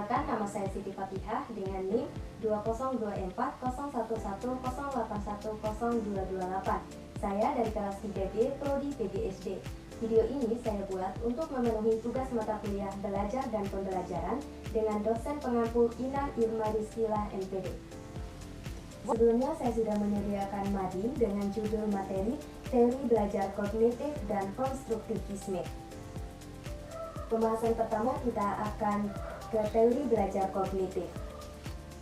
Perkenalkan, nama saya Siti Fatihah dengan NIM 20240110810810228. Saya dari kelas 3B Prodi PGSD. Video ini saya buat untuk memenuhi tugas mata kuliah belajar dan pembelajaran dengan dosen pengampu Ina Irma Rizkilah MPD. Sebelumnya saya sudah menyediakan mading dengan judul materi Teori Belajar Kognitif dan Konstruktivisme. Pembahasan pertama kita akan ke teori belajar kognitif.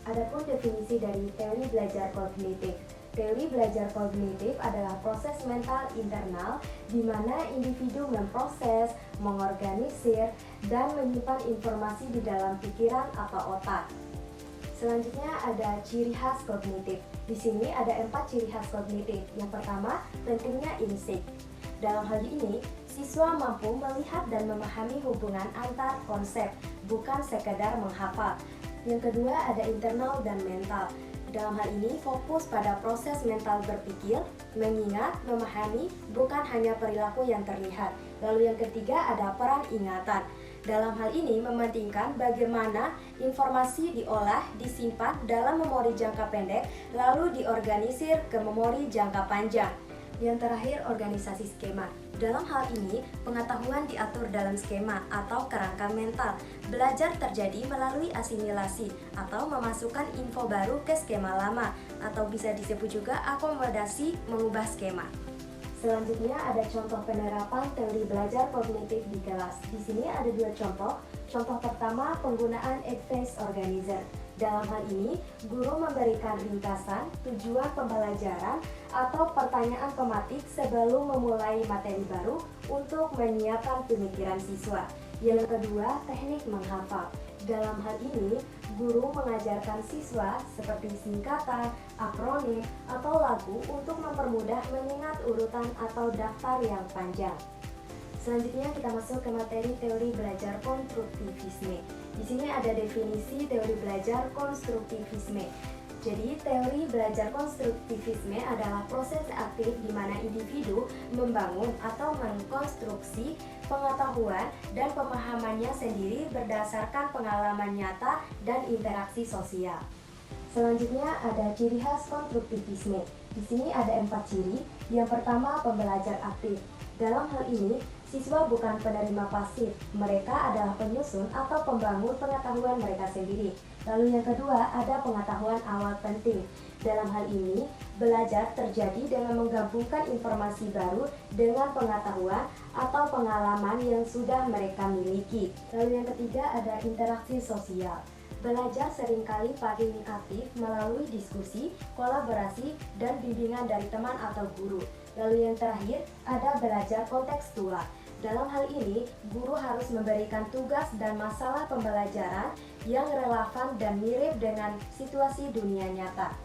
Adapun definisi dari teori belajar kognitif. Teori belajar kognitif adalah proses mental internal di mana individu memproses, mengorganisir, dan menyimpan informasi di dalam pikiran atau otak. Selanjutnya ada ciri khas kognitif. Di sini ada 4 ciri khas kognitif. Yang pertama, pentingnya insight. Dalam hal ini, siswa mampu melihat dan memahami hubungan antar konsep, bukan sekedar menghafal. Yang kedua, ada internal dan mental. Dalam hal ini, fokus pada proses mental berpikir, mengingat, memahami, bukan hanya perilaku yang terlihat. Lalu yang ketiga, ada peran ingatan. Dalam hal ini, mementingkan bagaimana informasi diolah, disimpan dalam memori jangka pendek, lalu diorganisir ke memori jangka panjang. Yang terakhir, organisasi skema. Dalam hal ini, pengetahuan diatur dalam skema atau kerangka mental. Belajar terjadi melalui asimilasi atau memasukkan info baru ke skema lama, atau bisa disebut juga akomodasi mengubah skema. Selanjutnya ada contoh penerapan teori belajar kognitif di kelas. Di sini ada 2 contoh. Contoh pertama, penggunaan advanced organizer. Dalam hal ini, guru memberikan ringkasan, tujuan pembelajaran, atau pertanyaan pematik sebelum memulai materi baru untuk menyiapkan pemikiran siswa. Yang kedua, teknik menghafal. Dalam hal ini, guru mengajarkan siswa seperti singkatan, akronim, atau lagu untuk mempermudah mengingat urutan atau daftar yang panjang. Selanjutnya kita masuk ke materi teori belajar konstruktivisme. Di sini ada definisi teori belajar konstruktivisme. Jadi, teori belajar konstruktivisme adalah proses aktif di mana individu membangun atau mengkonstruksi pengetahuan dan pemahamannya sendiri berdasarkan pengalaman nyata dan interaksi sosial. Selanjutnya ada ciri khas konstruktivisme. Di sini ada 4 ciri. Yang pertama, pembelajar aktif. Dalam hal ini, siswa bukan penerima pasif, mereka adalah penyusun atau pembangun pengetahuan mereka sendiri. Lalu yang kedua, ada pengetahuan awal penting. Dalam hal ini, belajar terjadi dengan menggabungkan informasi baru dengan pengetahuan atau pengalaman yang sudah mereka miliki. Lalu yang ketiga, ada interaksi sosial. Belajar seringkali paling aktif melalui diskusi, kolaborasi, dan bimbingan dari teman atau guru. Lalu yang terakhir, ada belajar kontekstual. Dalam hal ini, guru harus memberikan tugas dan masalah pembelajaran yang relevan dan mirip dengan situasi dunia nyata.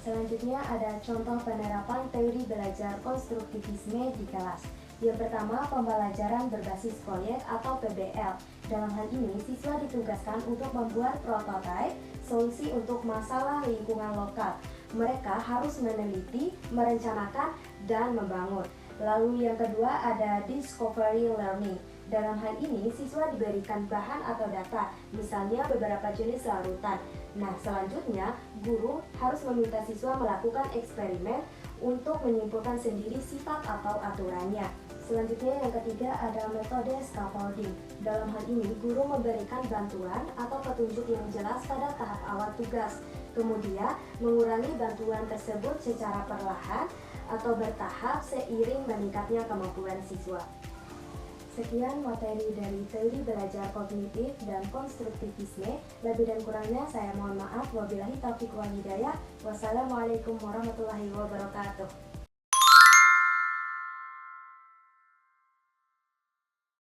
Selanjutnya ada contoh penerapan teori belajar konstruktivisme di kelas. Yang pertama, pembelajaran berbasis proyek atau PBL. Dalam hal ini, siswa ditugaskan untuk membuat prototipe solusi untuk masalah lingkungan lokal. Mereka harus meneliti, merencanakan, dan membangun. Lalu yang kedua ada discovery learning. Dalam hal ini, siswa diberikan bahan atau data, misalnya beberapa jenis larutan. Nah, selanjutnya, guru harus meminta siswa melakukan eksperimen untuk menyimpulkan sendiri sifat atau aturannya. Selanjutnya yang ketiga ada metode scaffolding. Dalam hal ini, guru memberikan bantuan atau petunjuk yang jelas pada tahap awal tugas. Kemudian, mengurangi bantuan tersebut secara perlahan atau bertahap seiring meningkatnya kemampuan siswa. Sekian materi dari teori belajar kognitif dan konstruktivisme. Lebih dan kurangnya saya mohon maaf. Wabillahi taufiq wal hidayah. Wassalamualaikum warahmatullahi wabarakatuh.